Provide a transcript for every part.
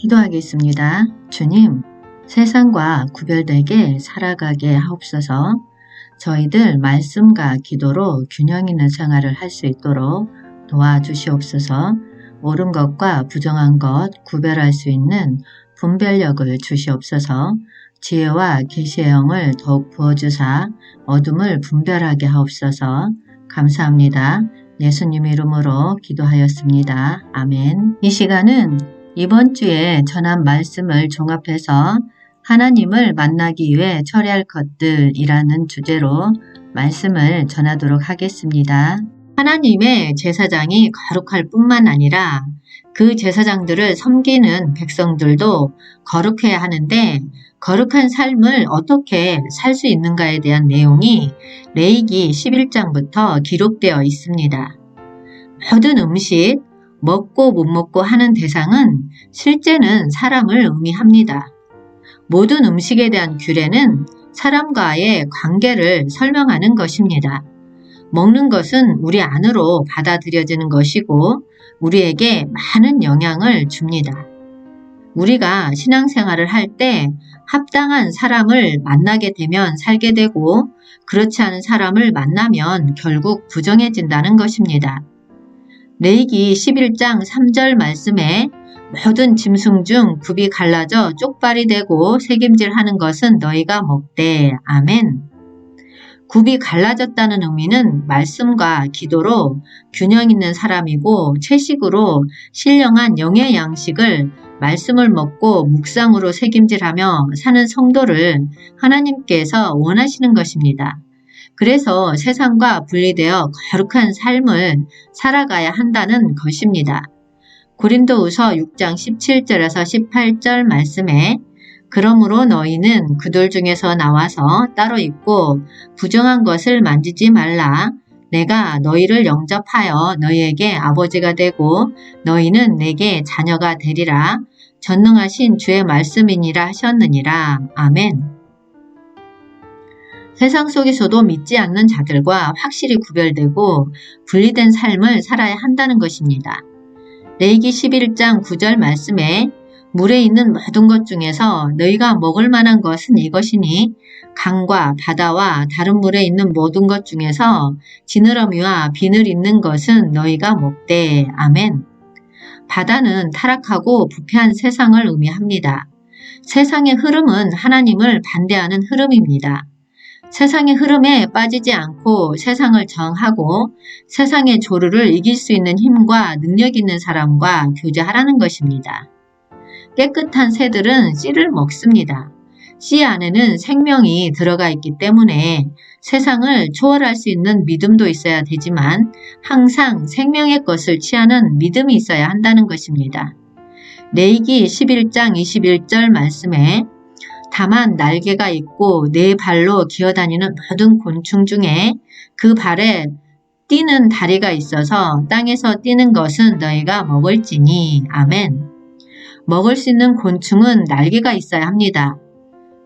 기도하겠습니다. 주님, 세상과 구별되게 살아가게 하옵소서. 저희들 말씀과 기도로 균형 있는 생활을 할 수 있도록 도와주시옵소서. 옳은 것과 부정한 것 구별할 수 있는 분별력을 주시옵소서. 지혜와 계시의 영을 더욱 부어주사 어둠을 분별하게 하옵소서. 감사합니다. 예수님 이름으로 기도하였습니다. 아멘. 이 시간은 이번 주에 전한 말씀을 종합해서 하나님을 만나기 위해 처리할 것들이라는 주제로 말씀을 전하도록 하겠습니다. 하나님의 제사장이 거룩할 뿐만 아니라 그 제사장들을 섬기는 백성들도 거룩해야 하는데 거룩한 삶을 어떻게 살 수 있는가에 대한 내용이 레위기 11장부터 기록되어 있습니다. 모든 음식, 먹고 못 먹고 하는 대상은 실제는 사람을 의미합니다. 모든 음식에 대한 규례는 사람과의 관계를 설명하는 것입니다. 먹는 것은 우리 안으로 받아들여지는 것이고 우리에게 많은 영향을 줍니다. 우리가 신앙생활을 할 때 합당한 사람을 만나게 되면 살게 되고 그렇지 않은 사람을 만나면 결국 부정해진다는 것입니다. 레위기 11장 3절 말씀에 모든 짐승 중 굽이 갈라져 쪽발이 되고 새김질하는 것은 너희가 먹되. 아멘. 굽이 갈라졌다는 의미는 말씀과 기도로 균형 있는 사람이고 채식으로 신령한 영의 양식을 말씀을 먹고 묵상으로 새김질하며 사는 성도를 하나님께서 원하시는 것입니다. 그래서 세상과 분리되어 거룩한 삶을 살아가야 한다는 것입니다. 고린도후서 6장 17절에서 18절 말씀에 그러므로 너희는 그들 중에서 나와서 따로 있고 부정한 것을 만지지 말라. 내가 너희를 영접하여 너희에게 아버지가 되고 너희는 내게 자녀가 되리라. 전능하신 주의 말씀이니라 하셨느니라. 아멘. 세상 속에서도 믿지 않는 자들과 확실히 구별되고 분리된 삶을 살아야 한다는 것입니다. 레위기 11장 9절 말씀에 물에 있는 모든 것 중에서 너희가 먹을 만한 것은 이것이니 강과 바다와 다른 물에 있는 모든 것 중에서 지느러미와 비늘 있는 것은 너희가 먹되. 아멘. 바다는 타락하고 부패한 세상을 의미합니다. 세상의 흐름은 하나님을 반대하는 흐름입니다. 세상의 흐름에 빠지지 않고 세상을 정하고 세상의 조류를 이길 수 있는 힘과 능력 있는 사람과 교제하라는 것입니다. 깨끗한 새들은 씨를 먹습니다. 씨 안에는 생명이 들어가 있기 때문에 세상을 초월할 수 있는 믿음도 있어야 되지만 항상 생명의 것을 취하는 믿음이 있어야 한다는 것입니다. 레위기 11장 21절 말씀에 다만 날개가 있고 네 발로 기어다니는 모든 곤충 중에 그 발에 뛰는 다리가 있어서 땅에서 뛰는 것은 너희가 먹을지니. 아멘. 먹을 수 있는 곤충은 날개가 있어야 합니다.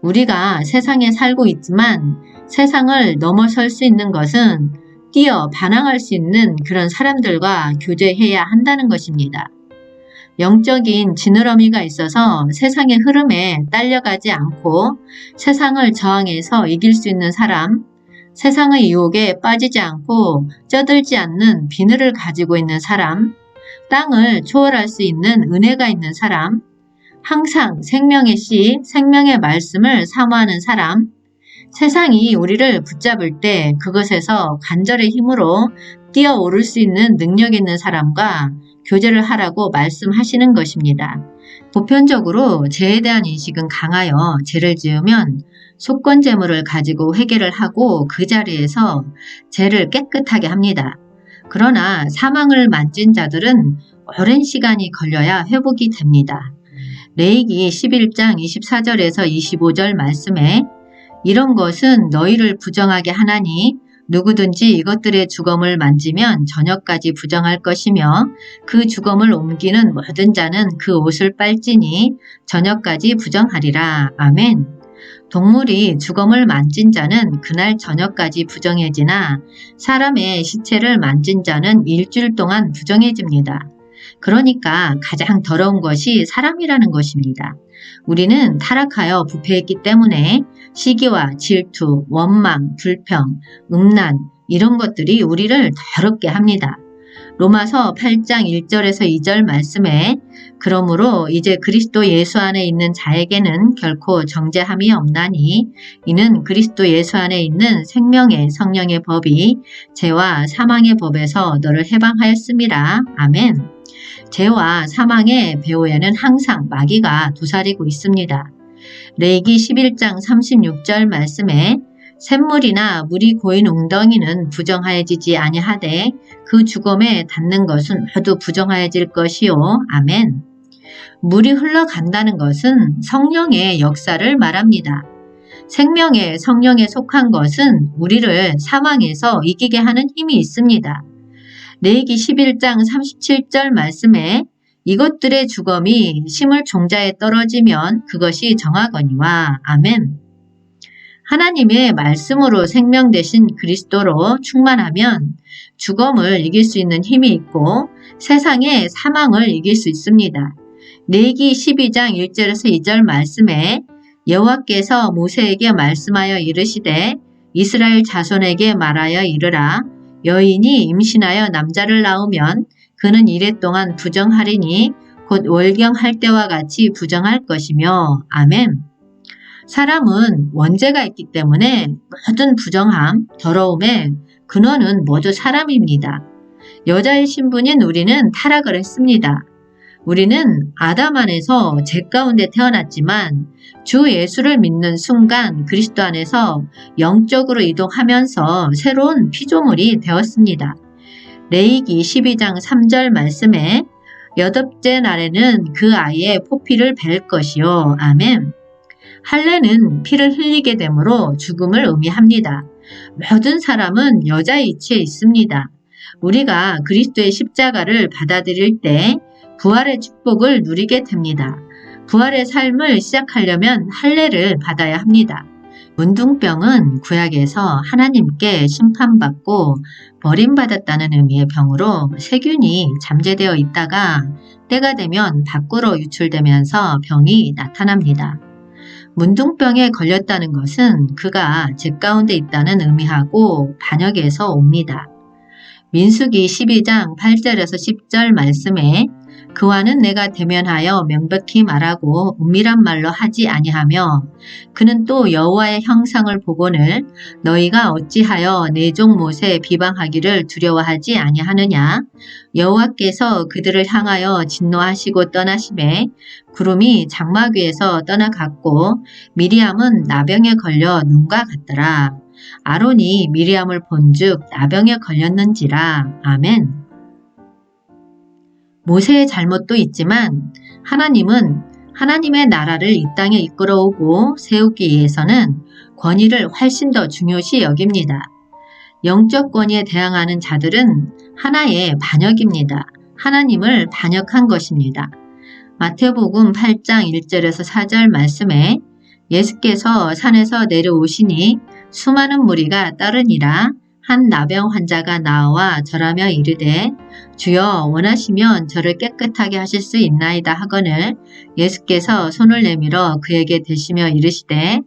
우리가 세상에 살고 있지만 세상을 넘어설 수 있는 것은 뛰어 반항할 수 있는 그런 사람들과 교제해야 한다는 것입니다. 영적인 지느러미가 있어서 세상의 흐름에 딸려가지 않고 세상을 저항해서 이길 수 있는 사람, 세상의 유혹에 빠지지 않고 쩌들지 않는 비늘을 가지고 있는 사람, 땅을 초월할 수 있는 은혜가 있는 사람, 항상 생명의 씨, 생명의 말씀을 사모하는 사람, 세상이 우리를 붙잡을 때 그것에서 관절의 힘으로 뛰어오를 수 있는 능력 있는 사람과 교제를 하라고 말씀하시는 것입니다. 보편적으로 죄에 대한 인식은 강하여 죄를 지으면 속건제물을 가지고 회개를 하고 그 자리에서 죄를 깨끗하게 합니다. 그러나 사망을 만진 자들은 오랜 시간이 걸려야 회복이 됩니다. 레위기 11장 24절에서 25절 말씀에 이런 것은 너희를 부정하게 하나니 누구든지 이것들의 주검을 만지면 저녁까지 부정할 것이며 그 주검을 옮기는 모든 자는 그 옷을 빨지니 저녁까지 부정하리라. 아멘. 동물이 주검을 만진 자는 그날 저녁까지 부정해지나 사람의 시체를 만진 자는 일주일 동안 부정해집니다. 그러니까 가장 더러운 것이 사람이라는 것입니다. 우리는 타락하여 부패했기 때문에 시기와 질투, 원망, 불평, 음란 이런 것들이 우리를 더럽게 합니다. 로마서 8장 1절에서 2절 말씀에 그러므로 이제 그리스도 예수 안에 있는 자에게는 결코 정죄함이 없나니 이는 그리스도 예수 안에 있는 생명의 성령의 법이 죄와 사망의 법에서 너를 해방하였음이라. 아멘. 죄와 사망의 배후에는 항상 마귀가 도사리고 있습니다. 레위기 11장 36절 말씀에 샘물이나 물이 고인 웅덩이는 부정하여지지 아니하되 그 죽음에 닿는 것은 모두 부정하여질 것이요. 아멘. 물이 흘러간다는 것은 성령의 역사를 말합니다. 생명의 성령에 속한 것은 우리를 사망에서 이기게 하는 힘이 있습니다. 레위기 11장 37절 말씀에 이것들의 죽음이 심을 종자에 떨어지면 그것이 정하거니와. 아멘. 하나님의 말씀으로 생명 되신 그리스도로 충만하면 죽음을 이길 수 있는 힘이 있고 세상의 사망을 이길 수 있습니다. 레위기 12장 1절에서 2절 말씀에 여호와께서 모세에게 말씀하여 이르시되 이스라엘 자손에게 말하여 이르라. 여인이 임신하여 남자를 낳으면 그는 이레 동안 부정하리니 곧 월경할 때와 같이 부정할 것이며. 아멘. 사람은 원죄가 있기 때문에 모든 부정함, 더러움의 근원은 모두 사람입니다. 여자의 신분인 우리는 타락을 했습니다. 우리는 아담 안에서 죄 가운데 태어났지만 주 예수를 믿는 순간 그리스도 안에서 영적으로 이동하면서 새로운 피조물이 되었습니다. 레위기 12장 3절 말씀에 여덟째 날에는 그 아이의 포피를 벨 것이요. 아멘. 할례는 피를 흘리게 되므로 죽음을 의미합니다. 모든 사람은 여자의 이치에 있습니다. 우리가 그리스도의 십자가를 받아들일 때 부활의 축복을 누리게 됩니다. 부활의 삶을 시작하려면 할례를 받아야 합니다. 문둥병은 구약에서 하나님께 심판받고 버림받았다는 의미의 병으로 세균이 잠재되어 있다가 때가 되면 밖으로 유출되면서 병이 나타납니다. 문둥병에 걸렸다는 것은 그가 죄 가운데 있다는 의미하고 반역에서 옵니다. 민수기 12장 8절에서 10절 말씀에 그와는 내가 대면하여 명백히 말하고 은밀한 말로 하지 아니하며 그는 또 여호와의 형상을 보거늘 너희가 어찌하여 내 종 모세 비방하기를 두려워하지 아니하느냐. 여호와께서 그들을 향하여 진노하시고 떠나심에 구름이 장막 위에서 떠나갔고 미리암은 나병에 걸려 눈과 같더라. 아론이 미리암을 본즉 나병에 걸렸는지라. 아멘. 모세의 잘못도 있지만 하나님은 하나님의 나라를 이 땅에 이끌어오고 세우기 위해서는 권위를 훨씬 더 중요시 여깁니다. 영적 권위에 대항하는 자들은 하나의 반역입니다. 하나님을 반역한 것입니다. 마태복음 8장 1절에서 4절 말씀에 예수께서 산에서 내려오시니 수많은 무리가 따르니라. 한 나병 환자가 나와 절하며 이르되 주여 원하시면 저를 깨끗하게 하실 수 있나이다 하거늘 예수께서 손을 내밀어 그에게 대시며 이르시되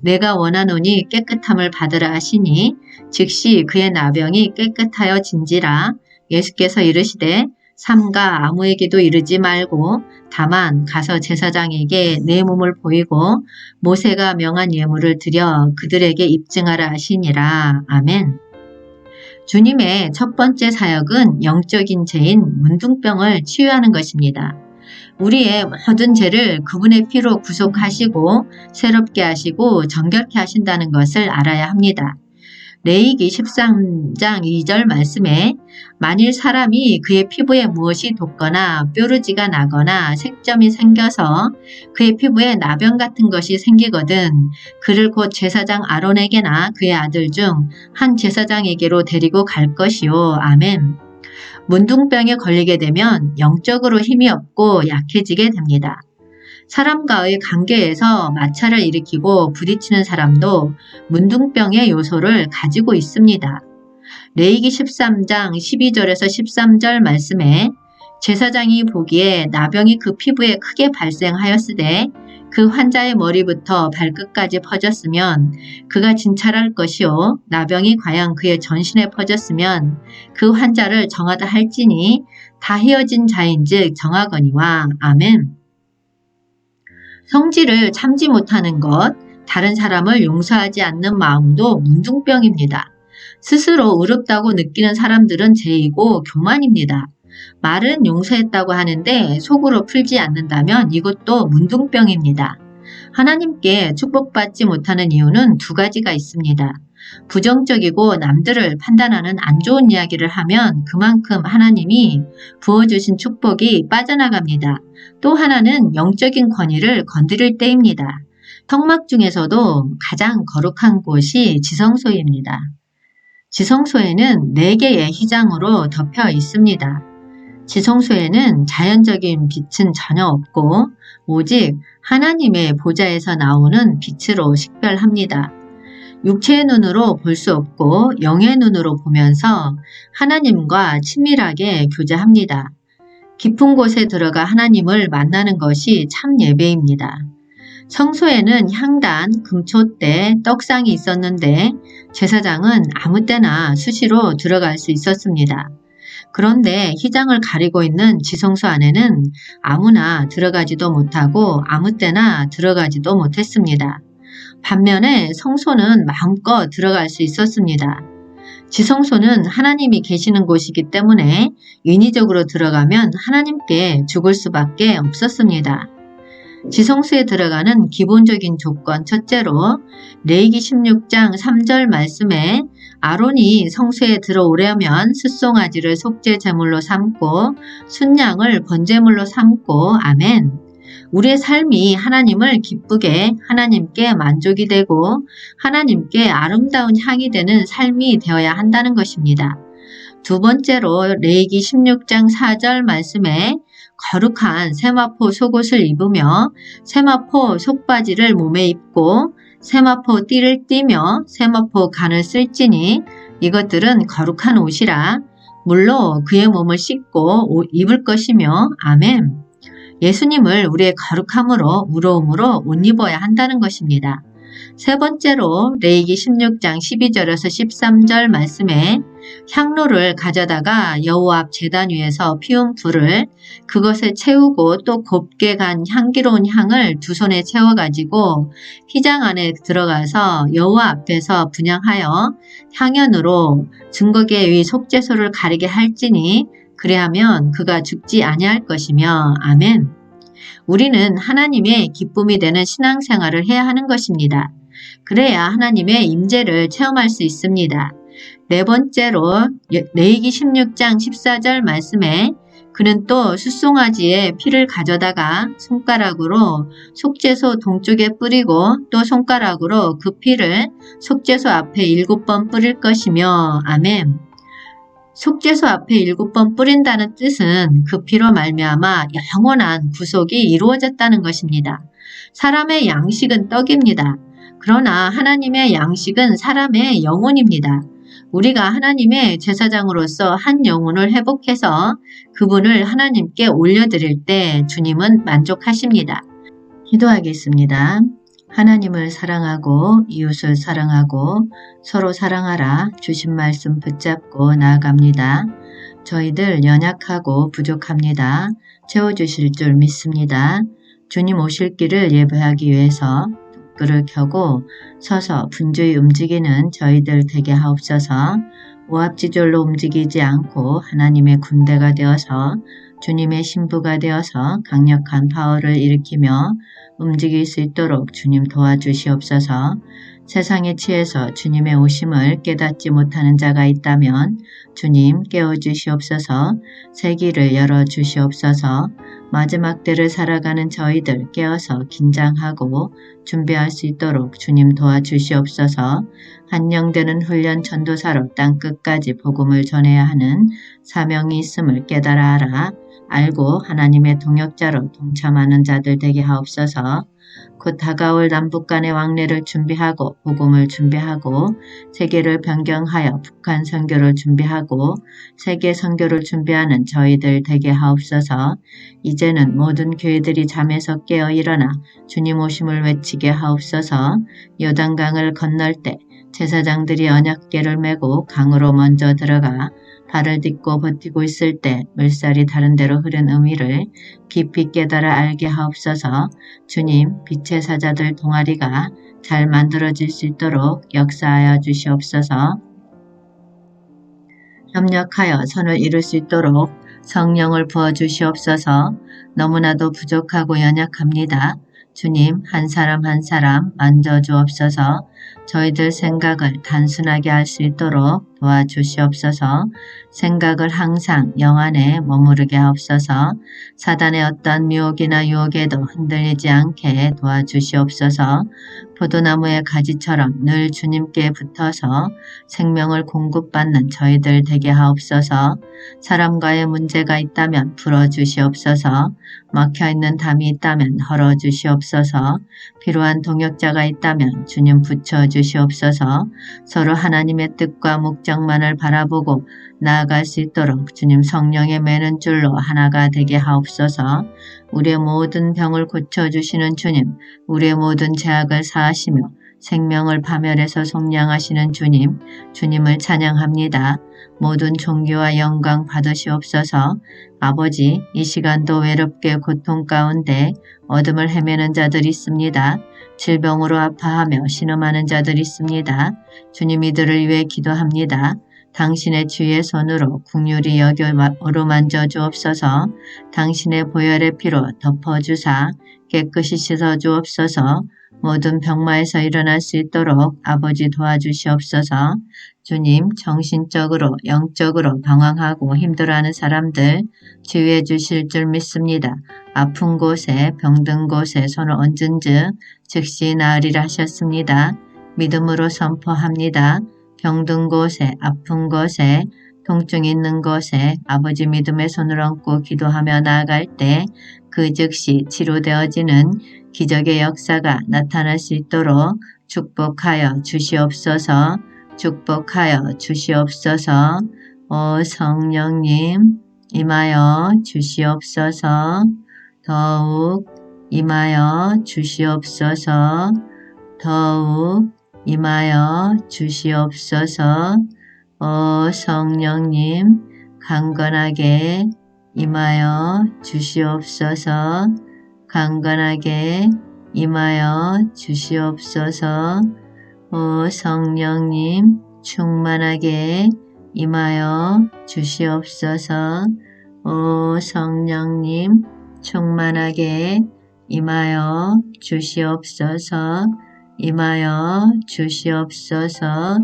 내가 원하노니 깨끗함을 받으라 하시니 즉시 그의 나병이 깨끗하여 진지라. 예수께서 이르시되 삼가 아무에게도 이르지 말고 다만 가서 제사장에게 내 몸을 보이고 모세가 명한 예물을 드려 그들에게 입증하라 하시니라. 아멘. 주님의 첫 번째 사역은 영적인 죄인 문둥병을 치유하는 것입니다. 우리의 모든 죄를 그분의 피로 구속하시고 새롭게 하시고 정결케 하신다는 것을 알아야 합니다. 레위기 13장 2절 말씀에 만일 사람이 그의 피부에 무엇이 돋거나 뾰루지가 나거나 색점이 생겨서 그의 피부에 나병 같은 것이 생기거든 그를 곧 제사장 아론에게나 그의 아들 중 한 제사장에게로 데리고 갈 것이요. 아멘. 문둥병에 걸리게 되면 영적으로 힘이 없고 약해지게 됩니다. 사람과의 관계에서 마찰을 일으키고 부딪히는 사람도 문둥병의 요소를 가지고 있습니다. 레위기 13장 12절에서 13절 말씀에 제사장이 보기에 나병이 그 피부에 크게 발생하였으되 그 환자의 머리부터 발끝까지 퍼졌으면 그가 진찰할 것이요 나병이 과연 그의 전신에 퍼졌으면 그 환자를 정하다 할지니 다 헤어진 자인즉 정하거니와. 아멘. 성질을 참지 못하는 것, 다른 사람을 용서하지 않는 마음도 문둥병입니다. 스스로 의롭다고 느끼는 사람들은 죄이고 교만입니다. 말은 용서했다고 하는데 속으로 풀지 않는다면 이것도 문둥병입니다. 하나님께 축복받지 못하는 이유는 두 가지가 있습니다. 부정적이고 남들을 판단하는 안 좋은 이야기를 하면 그만큼 하나님이 부어주신 축복이 빠져나갑니다. 또 하나는 영적인 권위를 건드릴 때입니다. 성막 중에서도 가장 거룩한 곳이 지성소입니다. 지성소에는 4개의 휘장으로 덮여 있습니다. 지성소에는 자연적인 빛은 전혀 없고 오직 하나님의 보좌에서 나오는 빛으로 식별합니다. 육체의 눈으로 볼 수 없고 영의 눈으로 보면서 하나님과 친밀하게 교제합니다. 깊은 곳에 들어가 하나님을 만나는 것이 참 예배입니다. 성소에는 향단, 금초대, 떡상이 있었는데 제사장은 아무 때나 수시로 들어갈 수 있었습니다. 그런데 휘장을 가리고 있는 지성소 안에는 아무나 들어가지도 못하고 아무 때나 들어가지도 못했습니다. 반면에 성소는 마음껏 들어갈 수 있었습니다. 지성소는 하나님이 계시는 곳이기 때문에 인위적으로 들어가면 하나님께 죽을 수밖에 없었습니다. 지성소에 들어가는 기본적인 조건 첫째로 레위기 16장 3절 말씀에 아론이 성소에 들어오려면 숫송아지를 속죄 제물로 삼고 순양을 번제물로 삼고 아멘. 우리의 삶이 하나님을 기쁘게 하나님께 만족이 되고 하나님께 아름다운 향이 되는 삶이 되어야 한다는 것입니다. 두 번째로 레위기 16장 4절 말씀에 거룩한 세마포 속옷을 입으며 세마포 속바지를 몸에 입고 세마포 띠를 띠며 세마포 간을 쓸지니 이것들은 거룩한 옷이라 물로 그의 몸을 씻고 입을 것이며 아멘. 예수님을 우리의 거룩함으로 우러움으로 옷 입어야 한다는 것입니다. 세 번째로 레위기 16장 12절에서 13절 말씀에 향로를 가져다가 여호와 앞 제단 위에서 피운 불을 그것에 채우고 또 곱게 간 향기로운 향을 두 손에 채워가지고 휘장 안에 들어가서 여호와 앞에서 분향하여 향연으로 증거계 위 속죄소를 가리게 할지니 그리하면 그가 죽지 아니할 것이며 아멘. 우리는 하나님의 기쁨이 되는 신앙생활을 해야 하는 것입니다. 그래야 하나님의 임재를 체험할 수 있습니다. 네 번째로 레위기 16장 14절 말씀에 그는 또 숫송아지의 피를 가져다가 손가락으로 속죄소 동쪽에 뿌리고 또 손가락으로 그 피를 속죄소 앞에 7번 뿌릴 것이며 아멘. 속죄소 앞에 7번 뿌린다는 뜻은 그 피로 말미암아 영원한 구속이 이루어졌다는 것입니다. 사람의 양식은 떡입니다. 그러나 하나님의 양식은 사람의 영혼입니다. 우리가 하나님의 제사장으로서 한 영혼을 회복해서 그분을 하나님께 올려드릴 때 주님은 만족하십니다. 기도하겠습니다. 하나님을 사랑하고 이웃을 사랑하고 서로 사랑하라 주신 말씀 붙잡고 나아갑니다. 저희들 연약하고 부족합니다. 채워주실 줄 믿습니다. 주님 오실 길을 예배하기 위해서 불을 켜고 서서 분주히 움직이는 저희들 되게 하옵소서. 오합지졸로 움직이지 않고 하나님의 군대가 되어서 주님의 신부가 되어서 강력한 파워를 일으키며 움직일 수 있도록 주님 도와주시옵소서. 세상에 취해서 주님의 오심을 깨닫지 못하는 자가 있다면 주님 깨워주시옵소서. 새 길을 열어주시옵소서. 마지막 때를 살아가는 저희들 깨어서 긴장하고 준비할 수 있도록 주님 도와주시옵소서. 한영되는 훈련 전도사로 땅끝까지 복음을 전해야 하는 사명이 있음을 깨달아 알아 알고 하나님의 동역자로 동참하는 자들 되게 하옵소서. 곧 다가올 남북 간의 왕래를 준비하고 복음을 준비하고 세계를 변경하여 북한 선교를 준비하고 세계 선교를 준비하는 저희들 되게 하옵소서. 이제는 모든 교회들이 잠에서 깨어 일어나 주님 오심을 외치게 하옵소서. 요단강을 건널 때 제사장들이 언약궤를 메고 강으로 먼저 들어가 발을 딛고 버티고 있을 때 물살이 다른 데로 흐른 의미를 깊이 깨달아 알게 하옵소서. 주님, 빛의 사자들 동아리가 잘 만들어질 수 있도록 역사하여 주시옵소서. 협력하여 선을 이룰 수 있도록 성령을 부어주시옵소서. 너무나도 부족하고 연약합니다. 주님, 한 사람 한 사람 만져주옵소서. 저희들 생각을 단순하게 할 수 있도록 도와주시옵소서. 생각을 항상 영 안에 머무르게 하옵소서. 사단의 어떤 유혹이나 유혹에도 흔들리지 않게 도와주시옵소서. 포도나무의 가지처럼 늘 주님께 붙어서 생명을 공급받는 저희들 되게 하옵소서. 사람과의 문제가 있다면 풀어주시옵소서. 막혀있는 담이 있다면 헐어주시옵소서. 필요한 동역자가 있다면 주님 붙여주시옵소서. 서로 하나님의 뜻과 목적만을 바라보고 나아갈 수 있도록 주님 성령의 매는 줄로 하나가 되게 하옵소서. 우리의 모든 병을 고쳐주시는 주님, 우리의 모든 죄악을 사하시며 생명을 파멸해서 속량하시는 주님, 주님을 찬양합니다. 모든 존귀와 영광 받으시옵소서. 아버지, 이 시간도 외롭게 고통 가운데 어둠을 헤매는 자들이 있습니다. 질병으로 아파하며 신음하는 자들이 있습니다. 주님 이들을 위해 기도합니다. 당신의 주의 손으로 긍휼히 여겨 어루만져 주옵소서. 당신의 보혈의 피로 덮어주사 깨끗이 씻어 주옵소서. 모든 병마에서 일어날 수 있도록 아버지 도와주시옵소서. 주님, 정신적으로 영적으로 방황하고 힘들어하는 사람들 치유해 주실 줄 믿습니다. 아픈 곳에 병든 곳에 손을 얹은 즉 즉시 나으리라 하셨습니다. 믿음으로 선포합니다. 병든 곳에 아픈 곳에 통증이 있는 곳에 아버지 믿음의 손을 얹고 기도하며 나아갈 때 그 즉시 치료되어지는 기적의 역사가 나타날 수 있도록 축복하여 주시옵소서. 축복하여 주시옵소서. 오 성령님 임하여 주시옵소서. 더욱 임하여 주시옵소서. 더욱 임하여 주시옵소서. 오 성령님 강건하게 임하여 주시옵소서. 강건하게 임하여 주시옵소서. 오 성령님 충만하게 임하여 주시옵소서. 오 성령님 충만하게 임하여 주시옵소서. 임하여 주시옵소서.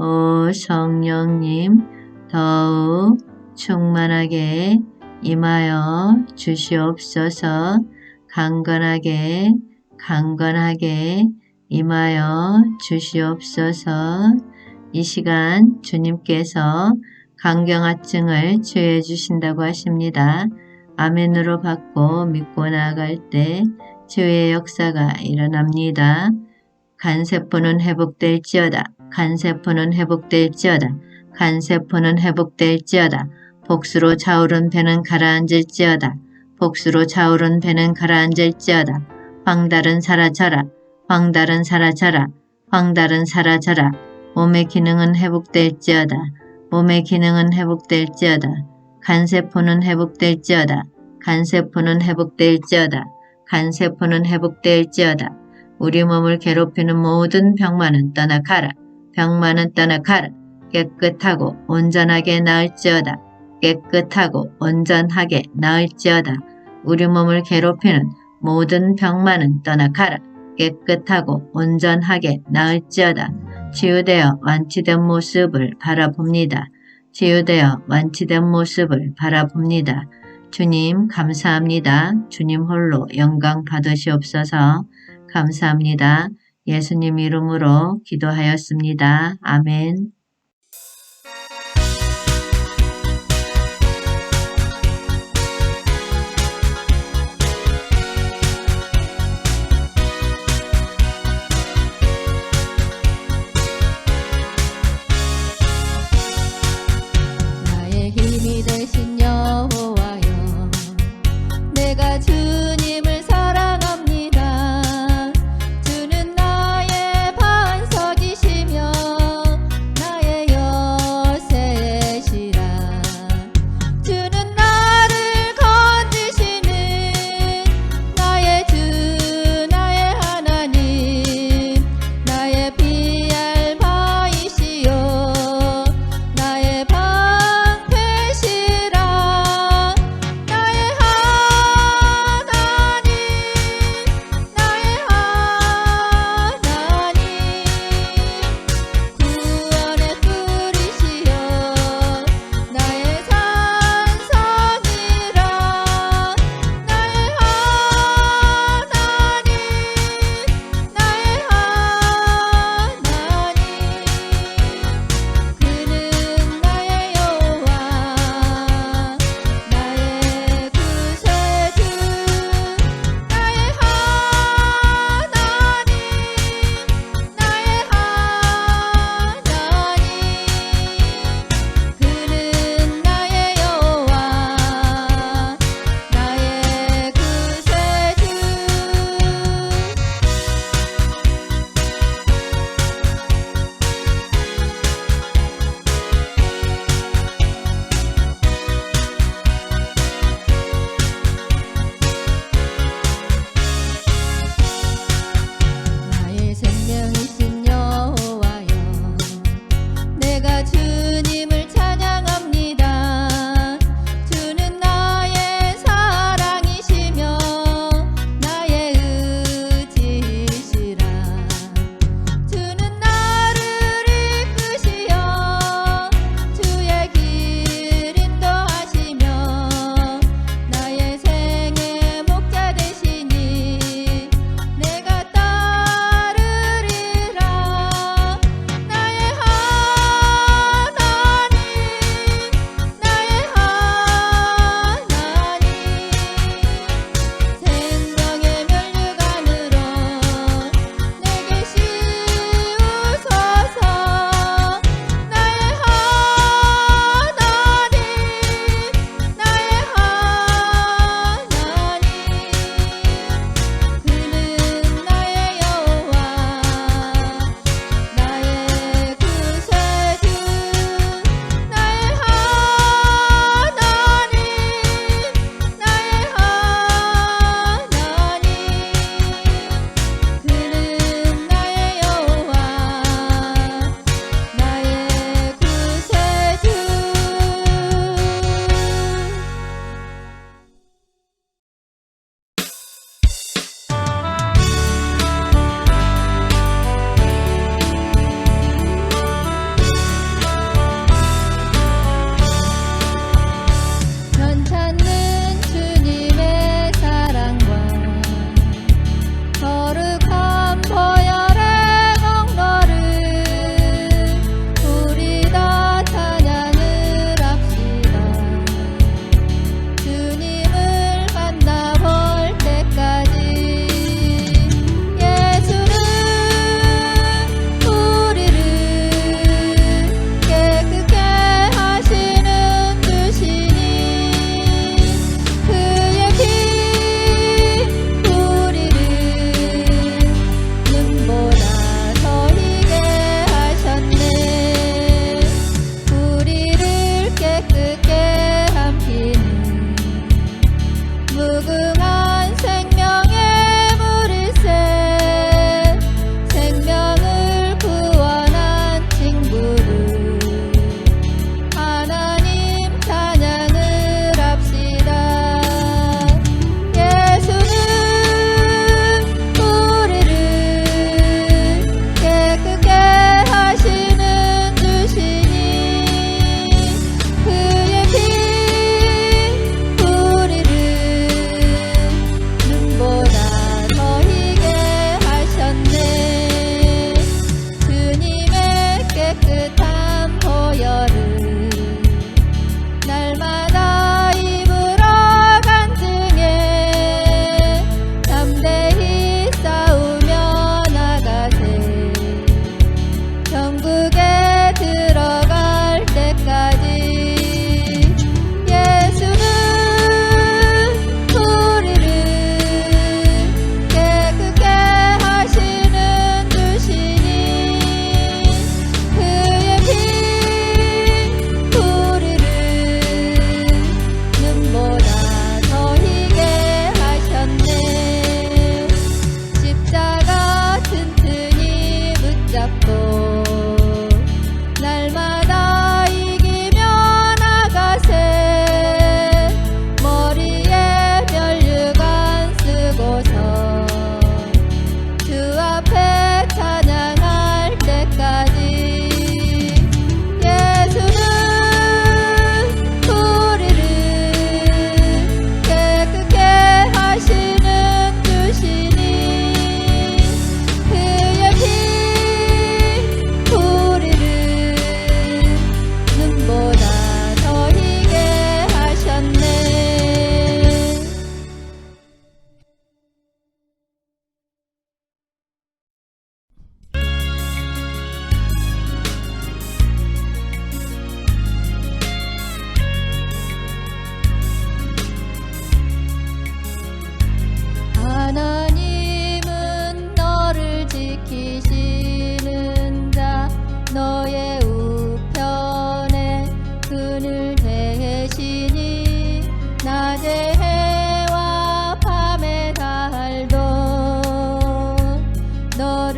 오 성령님 더욱 충만하게 임하여 주시옵소서. 강건하게 강건하게 임하여 주시옵소서. 이 시간 주님께서 강경화증을 치유해 주신다고 하십니다. 아멘으로 받고 믿고 나아갈 때 치유의 역사가 일어납니다. 간세포는 회복될지어다. 간세포는 회복될지어다. 간세포는 회복될지어다. 복수로 차오른 배는 가라앉을지어다. 복수로 차오른 배는 가라앉을지어다. 황달은 사라져라. 황달은 사라져라. 황달은 사라져라. 몸의 기능은 회복될지어다. 몸의 기능은 회복될지어다. 간세포는 회복될지어다. 간세포는 회복될지어다. 간세포는 회복될지어다. 우리 몸을 괴롭히는 모든 병만은 떠나가라. 병만은 떠나가라. 깨끗하고 온전하게 나을지어다. 깨끗하고 온전하게 나을지어다. 우리 몸을 괴롭히는 모든 병만은 떠나가라. 깨끗하고 온전하게 나을지어다. 치유되어 완치된 모습을 바라봅니다. 치유되어 완치된 모습을 바라봅니다. 주님 감사합니다. 주님 홀로 영광 받으시옵소서. 감사합니다. 예수님 이름으로 기도하였습니다. 아멘.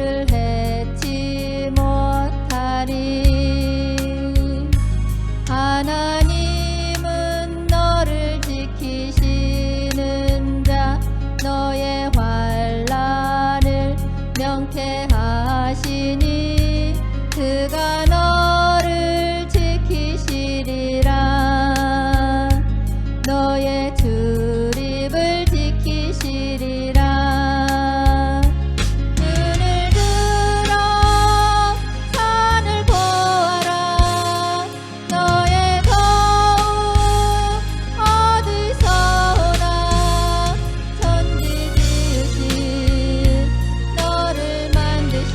너를 해치 못하리. 하나님은 너를 지키시는 자, 너의 환난을 명쾌하시니 그가 너를 지키시리라. 너의 출입을 지키시리라. 눈을 들어 산을 보아라. 너의 거울 어디서 오나. 천지 지으신 너를 만드신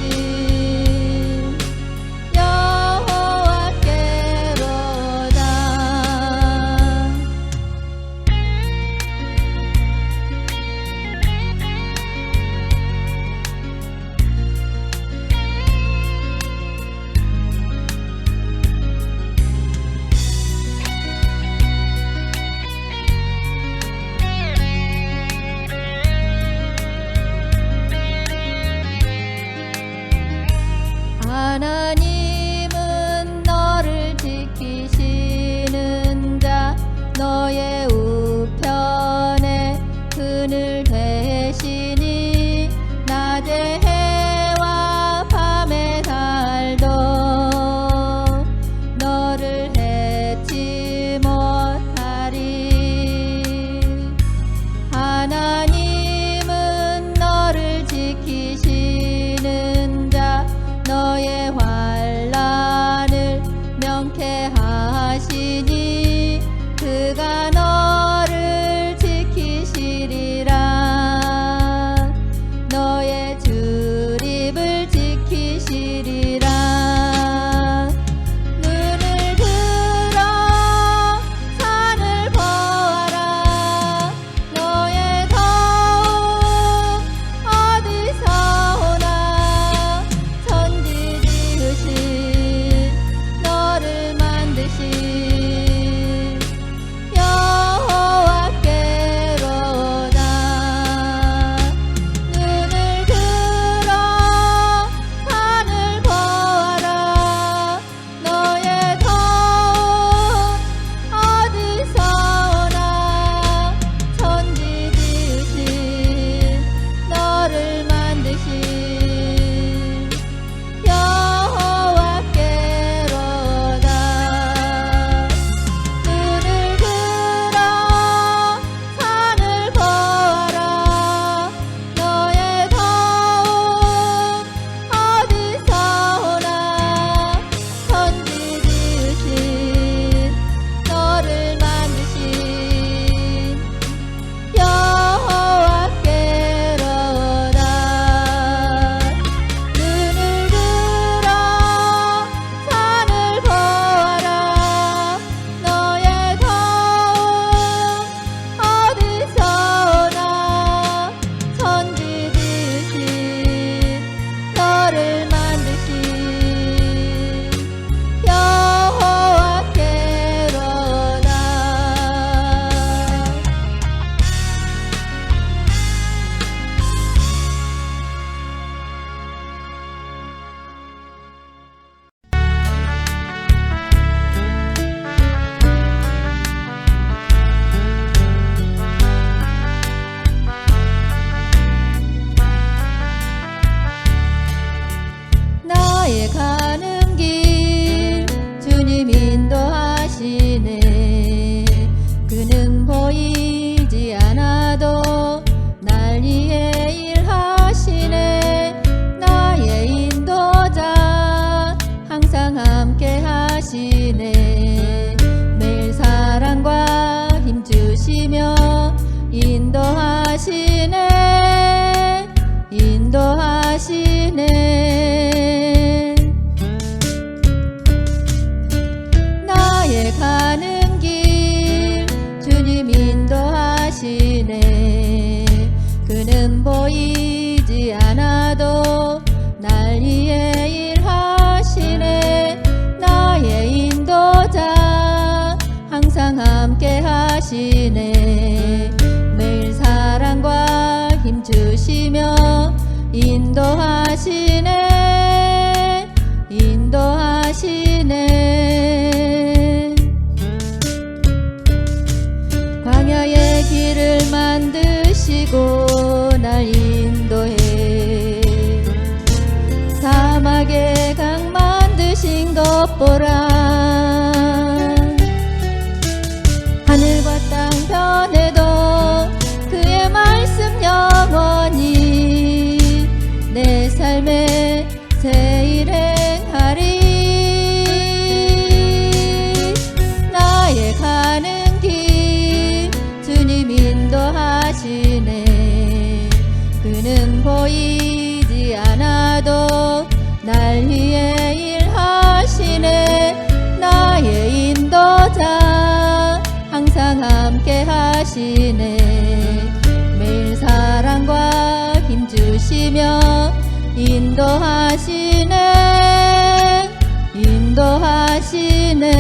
여호와께로다. 하나님은 너를 지키시는 자, 너의 우편에 그늘 되시니 낮에 해와 밤의 달도 너를 해치 못하리. 하나님은 너를 지키시는 자, 너의 환난을 명쾌하시니 그가 너를 지키시리라. 너의 출입을 지키시리라. 눈을 들어 산을 보아라. 너의 거울 어디서 오나. 천지 지으신 너를 만드신 여호와께로다. 눈을 들어 산을 보아라. 너의 거울 어디서 오나. 천지 지으신 너를 만드신 여호와께로다. 눈을 들어 산을 보아라. 너의 거울 어디서 오나. 천지 지으신 너를 만드신 여호와께로다. 눈을 들어 산을 보아라. 너의 거울 어디서 오나. 천지 지으신 너를 만드신 여호와께로다. 나의 가는 길 주님 인도하시네. 그는 보이지 않아도 날 위해 일하시네. 나의 인도자 항상 함께 하시네. 매일 사랑과 힘 주시며 인도하시네. 인도하시네. 나의 가는 길 주님 인도하시네. 그는 보이지 않아도 날 위해 일하시네. 나의 인도자 항상 함께 하시네. 매일 사랑과 힘 주시며 인도하시네. 엿보라. 하늘과 땅 변해도 그의 말씀 영원히 내 삶에 새 일행하리. 나의 가는 길 주님 인도하시네. 그는 보이지 않아도 날 위해 일하시네. 나의 인도자 항상 함께 하시네. 매일 사랑과 힘 주시며 인도하시네. 인도하시네.